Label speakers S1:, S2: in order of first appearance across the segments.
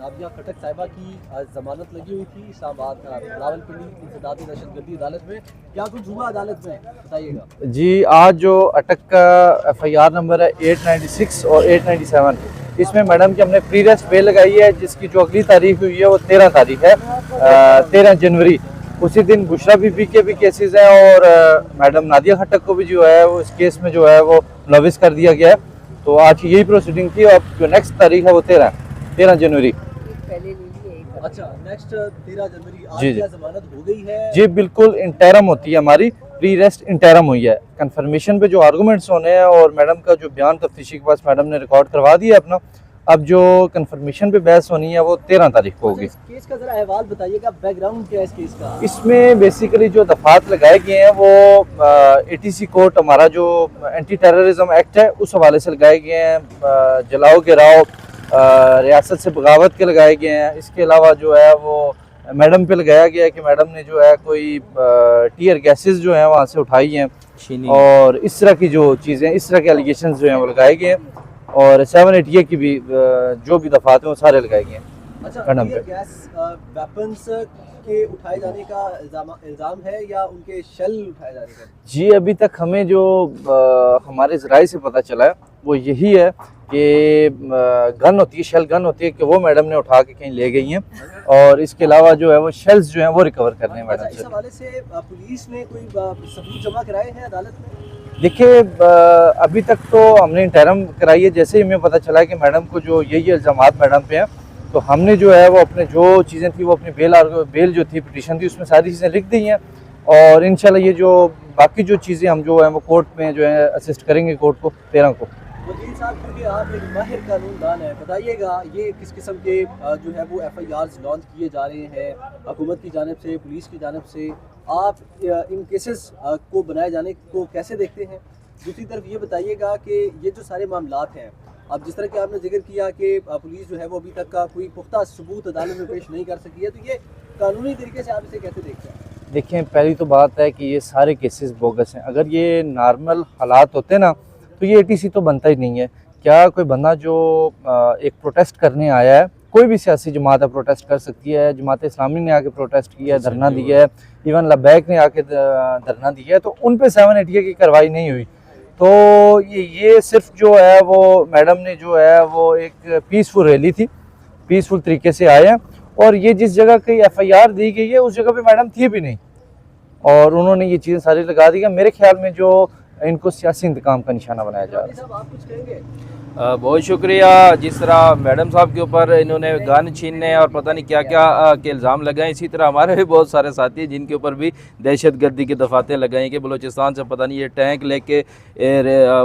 S1: नादिया खटक साहिबा की जमानत लगी हुई थी इस्लामाबाद रावलपिंडी इंसदादी दहशतगर्दी अदालत में, क्या कुछ हुआ अदालत में बताइएगा।
S2: जी, आज जो अटक का FIR नंबर है 896 और 897, इसमें मैडम की हमने प्री रेस्ट बेल लगाई है, जिसकी जो अगली तारीख हुई है वो 13 तारीख है, 13 जनवरी। उसी दिन बुशरा बीबी के भी केसेस हैं और मैडम नादिया खटक को भी जो है वो इस केस में जो है वो मुलविस कर दिया गया है। तो आज की यही प्रोसीडिंग थी और जो नेक्स्ट तारीख है वो 13 जनवरी।
S1: अच्छा, नेक्स्ट 13 जनवरी आज
S2: जी,
S1: क्या जमानत हो गई है?
S2: जी बिल्कुल, इंटरम होती है हमारी, प्री रेस्ट इंटरम हुई है। कंफर्मेशन पे जो आर्गूमेंट्स होने हैं और मैडम का जो बयान तफ्तीशी के पास मैडम ने रिकॉर्ड करवा दिया अपना, अब जो कंफर्मेशन पे बहस होनी है वो 13 तारीख को होगी।
S1: इस केस का जरा अहवाल बताइएगा, बैकग्राउंड क्या है इस केस का?
S2: इसमें बेसिकली जो दफात लगाए गए हैं वो ATC कोर्ट, हमारा जो एंटी टेररिज्म एक्ट है उस हवाले से लगाए गए हैं, जलाओ गिराओ रियासत से बगावत के लगाए गए हैं। इसके अलावा जो है वो मैडम पे लगाया गया है कि मैडम ने जो है कोई टीयर गैसेस जो हैं वहाँ से उठाई हैं और इस तरह की जो चीज़ें, इस तरह के एलिगेशन जो हैं वो लगाए गए हैं। और 788 की भी जो भी दफात हैं वो सारे लगाए गए हैं।
S1: अच्छा,
S2: मैडम
S1: टीयर गैस वेपन्स के उठाए जाने का इल्जाम है या उनके शेल उठाए जाने का?
S2: जी, अभी तक हमें जो हमारे ज़राए से पता चला है वो यही है कि गन होती है, शेल गन होती है कि वो मैडम ने उठा के कहीं ले गई हैं और इसके अलावा जो है वो शेल्स जो हैं वो रिकवर करने हैं मैडम
S1: इस
S2: से।
S1: हवाले से पुलिस ने कोई सबूत जमा कराए हैं अदालत में?
S2: देखिए, अभी तक तो हमने इंटरम कराई है। जैसे ही हमें पता चला कि मैडम को जो ये इल्ज़ामात मैडम पे हैं, तो हमने जो है वो अपने जो चीज़ें थी वो अपनी बेल जो थी, पिटीशन थी, उसमें सारी चीज़ें लिख दी हैं और इंशाल्लाह ये जो बाकी जो चीज़ें हम जो है वो कोर्ट में जो है असिस्ट करेंगे कोर्ट को 13 को।
S1: वकील साहब, क्योंकि आप एक माहिर कानूनदान है, बताइएगा ये किस किस्म के जो है वो FIRs लॉन्च किए जा रहे हैं हुकूमत की जानिब से, पुलिस की जानिब से, आप इन केसेस को बनाए जाने को कैसे देखते हैं? दूसरी तरफ ये बताइएगा कि ये जो सारे मामलात हैं, अब जिस तरह कि आपने जिक्र किया कि पुलिस जो है वो अभी तक का कोई पुख्ता सबूत अदालत में पेश नहीं कर सकी है, तो ये कानूनी तरीके से आप इसे कैसे देखते हैं?
S2: देखें, पहली तो बात है कि ये सारे केसेस बोगस हैं। अगर ये नॉर्मल हालात होते ना तो ये ATC तो बनता ही नहीं है। क्या कोई बंदा जो एक प्रोटेस्ट करने आया है, कोई भी सियासी जमात है प्रोटेस्ट कर सकती है, जमात इस्लामी ने आके प्रोटेस्ट किया है, धरना दिया है, इवन लबैक ने आके धरना दिया है, तो उन पे 788 की कार्रवाई नहीं हुई। तो ये सिर्फ जो है वो मैडम ने जो है वो एक पीसफुल रैली थी, पीसफुल तरीके से आए हैं और ये जिस जगह की FIR दी गई है उस जगह पे मैडम थी भी नहीं और उन्होंने ये चीज़ें सारी लगा दी है। मेरे ख्याल में जो इनको सियासी इंतकाम का निशाना बनाया जा रहा है।
S1: साहब, आप कुछ कहेंगे?
S3: बहुत शुक्रिया। जिस तरह मैडम साहब के ऊपर इन्होंने गन छीनने और पता नहीं क्या क्या के इल्ज़ाम लगाए, इसी तरह हमारे भी बहुत सारे साथी हैं जिनके ऊपर भी दहशत गर्दी की दफातें लगाई कि बलूचिस्तान से पता नहीं ये टैंक लेके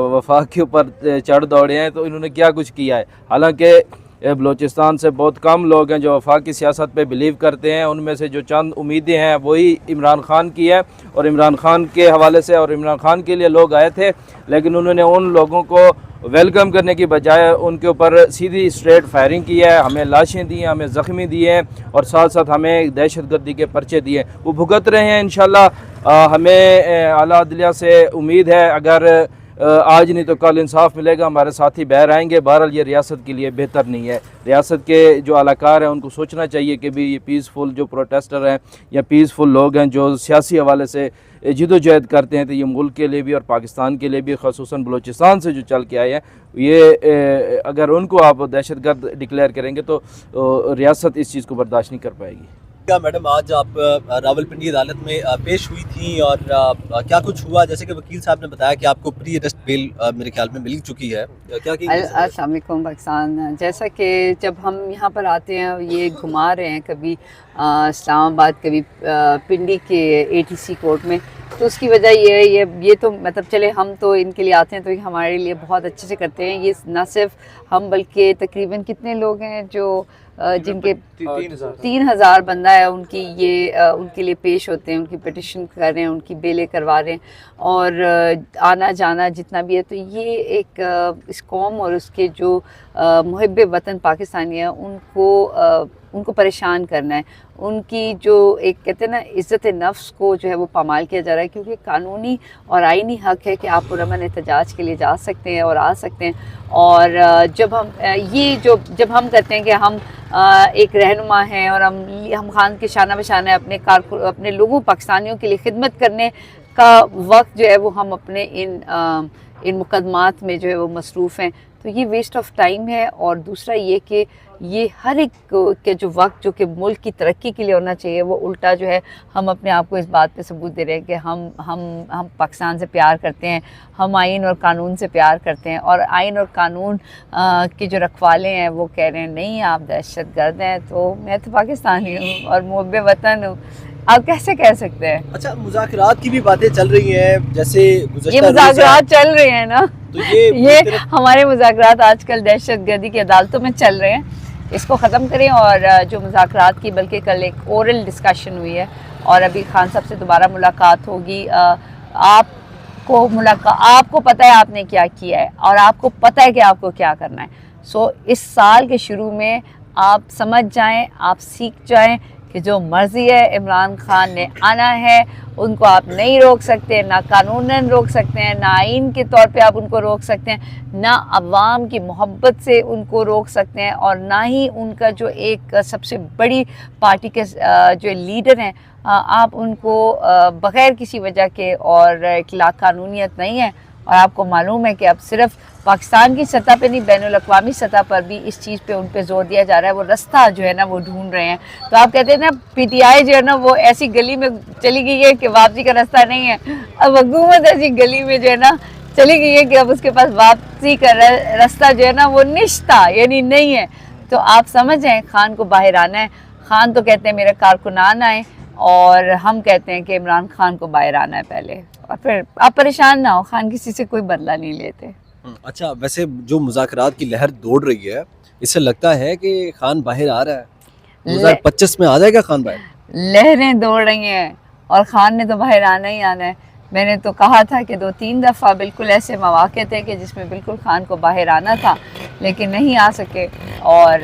S3: वफाक के ऊपर चढ़ दौड़े हैं, तो इन्होंने क्या कुछ किया है। हालांकि बलूचिस्तान से बहुत कम लोग हैं जो वफाक की सियासत पे बिलीव करते हैं। उनमें से जो चंद उम्मीदें हैं वही इमरान खान की है और इमरान खान के हवाले से और इमरान खान के लिए लोग आए थे, लेकिन उन्होंने उन लोगों को वेलकम करने की बजाय उनके ऊपर सीधी स्ट्रेट फायरिंग की है। हमें लाशें दी हैं, हमें ज़ख्मी दिए हैं और साथ साथ हमें दहशत गर्दी के पर्चे दिए हैं। वो भुगत रहे हैं। इंशाल्लाह हमें आला अदलिया से उम्मीद है अगर आज नहीं तो कल इंसाफ मिलेगा, हमारे साथी बाहर आएंगे। बहरहाल ये रियासत के लिए बेहतर नहीं है। रियासत के जो अलाकार हैं उनको सोचना चाहिए कि भी ये पीसफुल जो प्रोटेस्टर हैं या पीसफुल लोग हैं जो सियासी हवाले से जिदोजहद करते हैं, तो ये मुल्क के लिए भी और पाकिस्तान के लिए भी, ख़ुसूसन बलूचिस्तान से जो चल के आए हैं, ये अगर उनको आप दहशतगर्द डिक्लेयर करेंगे तो रियासत इस चीज़ को बर्दाश्त नहीं कर पाएगी।
S1: क्या मैडम, आज आप रावलपिंडी अदालत में पेश हुई थी और क्या कुछ हुआ? जैसे कि वकील साहब ने बताया कि आपको प्री अरेस्ट बेल मेरे ख्याल में मिल चुकी है, क्या की?
S4: अस्सलाम वालेकुम पाकिस्तान। जैसा कि जब हम यहाँ पर आते हैं ये घुमा रहे हैं, कभी इस्लामाबाद, कभी पिंडी के ATC कोर्ट में, तो उसकी वजह ये तो मतलब चले हम तो इनके लिए आते हैं तो ये हमारे लिए बहुत अच्छे से करते हैं। ये ना सिर्फ हम बल्कि तकरीबन कितने लोग हैं जो जिनके 3000 बंदा है उनके लिए पेश होते हैं, उनकी पिटिशन कर रहे हैं, उनकी बेलें करवा रहे हैं और आना जाना जितना भी है। तो ये एक इस कौम और उसके जो मुहिब वतन पाकिस्तानी है उनको परेशान करना है, उनकी जो एक कहते हैं ना इज़्ज़त नफ्स को जो है वो पामाल किया जा रहा है, क्योंकि कानूनी और आईनी हक़ है कि आप पुरअमन एहतजाज के लिए जा सकते हैं और आ सकते हैं। और जब हम करते हैं कि हम ایک رہنما ہیں اور ہم خان کے شانہ بشانہ اپنے لوگوں پاکستانیوں کے لیے خدمت کرنے کا وقت جو ہے وہ ہم اپنے ان مقدمات میں جو ہے وہ مصروف ہیں، تو یہ ویسٹ آف ٹائم ہے. اور دوسرا یہ کہ یہ ہر ایک کے جو وقت جو کہ ملک کی ترقی کے لیے ہونا چاہیے، وہ الٹا جو ہے ہم اپنے آپ کو اس بات پہ ثبوت دے رہے ہیں کہ ہم پاکستان سے پیار کرتے ہیں، ہم آئین اور قانون سے پیار کرتے ہیں، اور آئین اور قانون کے جو رکھوالے ہیں وہ کہہ رہے ہیں نہیں آپ دہشت گرد ہیں. تو میں تو پاکستانی ہوں اور محب وطن ہوں، آپ کیسے کہہ سکتے ہیں؟
S1: اچھا، مذاکرات کی بھی باتیں چل رہی ہیں، جیسے
S4: یہ مذاکرات چل رہے ہیں نا،
S1: تو
S4: یہ ہمارے مذاکرات آج کل دہشت گردی کی عدالتوں میں چل رہے ہیں. اس کو ختم کریں. اور جو مذاکرات کی بلکہ کل ایک اورل ڈسکشن ہوئی ہے اور ابھی خان صاحب سے دوبارہ ملاقات ہوگی. آپ کو پتہ ہے آپ نے کیا کیا ہے اور آپ کو پتہ ہے کہ آپ کو کیا کرنا ہے. سو اس سال کے شروع میں آپ سمجھ جائیں، آپ سیکھ جائیں کہ جو مرضی ہے عمران خان نے آنا ہے، ان کو آپ نہیں روک سکتے، نہ قانوناً روک سکتے ہیں، نہ آئین کے طور پہ آپ ان کو روک سکتے ہیں، نہ عوام کی محبت سے ان کو روک سکتے ہیں، اور نہ ہی ان کا جو ایک سب سے بڑی پارٹی کے جو لیڈر ہیں آپ ان کو بغیر کسی وجہ کے اور لا قانونیت نہیں ہے. اور آپ کو معلوم ہے کہ اب صرف پاکستان کی سطح پہ نہیں، بین الاقوامی سطح پر بھی اس چیز پہ ان پہ زور دیا جا رہا ہے. وہ رستہ جو ہے نا وہ ڈھونڈ رہے ہیں. تو آپ کہتے ہیں نا پی ٹی آئی جو ہے نا وہ ایسی گلی میں چلی گئی ہے کہ واپسی کا رستہ نہیں ہے. اب حکومت ایسی گلی میں جو ہے نا چلی گئی ہے کہ اب اس کے پاس واپسی کا رستہ جو ہے نا وہ نشتہ یعنی نہیں ہے. تو آپ سمجھیں خان کو باہر آنا ہے. خان تو کہتے ہیں میرے کارکنان آئیں، اور ہم کہتے ہیں کہ عمران خان کو باہر آنا ہے پہلے، اور پھر آپ پریشان نہ ہو، خان کسی سے کوئی بدلہ نہیں لیتے.
S1: اچھا، ویسے جو مذاکرات کی لہر دوڑ رہی ہے، اس سے لگتا ہے کہ خان باہر آ رہا ہے؟ 2025 میں آ جائے گا خان باہر؟
S4: لہریں دوڑ رہی ہیں اور خان نے تو باہر آنا ہی آنا ہے. میں نے تو کہا تھا کہ 2-3 دفعہ بالکل ایسے مواقع تھے کہ جس میں بالکل خان کو باہر آنا تھا لیکن نہیں آ سکے. اور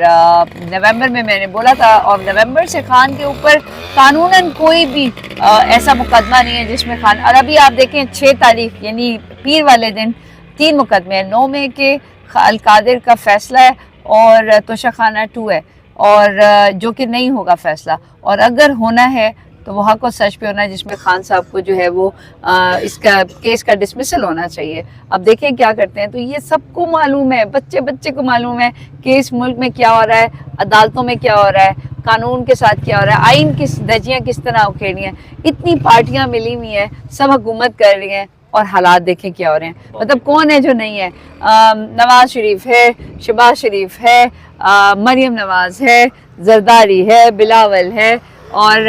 S4: نومبر میں نے بولا تھا، اور نومبر سے خان کے اوپر قانوناً کوئی بھی ایسا مقدمہ نہیں ہے جس میں خان، اور ابھی آپ دیکھیں 6 تاریخ یعنی پیر والے دن 3 مقدمے ہیں. 9 مئی کے القادر کا فیصلہ ہے اور توشہ خانہ 2 ہے، اور جو کہ نہیں ہوگا فیصلہ، اور اگر ہونا ہے تو وہ حق و سچ پہ ہونا ہے جس میں خان صاحب کو جو ہے وہ اس کا کیس کا ڈسمسل ہونا چاہیے. اب دیکھیں کیا کرتے ہیں. تو یہ سب کو معلوم ہے، بچے کو معلوم ہے کہ اس ملک میں کیا ہو رہا ہے، عدالتوں میں کیا ہو رہا ہے، قانون کے ساتھ کیا ہو رہا ہے، آئین کی دھجیاں کس طرح اکھیڑی ہیں. اتنی پارٹیاں ملی ہوئی ہیں، سب حکومت کر رہی ہیں، اور حالات دیکھیں کیا ہو رہے ہیں. مطلب کون ہے جو نہیں ہے؟ نواز شریف ہے، شہباز شریف ہے، مریم نواز ہے، زرداری ہے، بلاول ہے، اور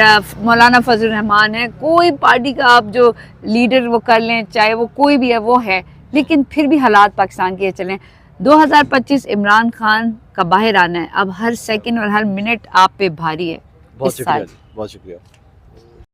S4: مولانا فضل الرحمان ہے. کوئی پارٹی کا آپ جو لیڈر وہ کر لیں، چاہے وہ کوئی بھی ہے وہ ہے، لیکن پھر بھی حالات پاکستان کے چلیں. 2025 عمران خان کا باہر آنا ہے. اب ہر سیکنڈ اور ہر منٹ آپ پہ بھاری ہے.
S1: بہت شکریہ.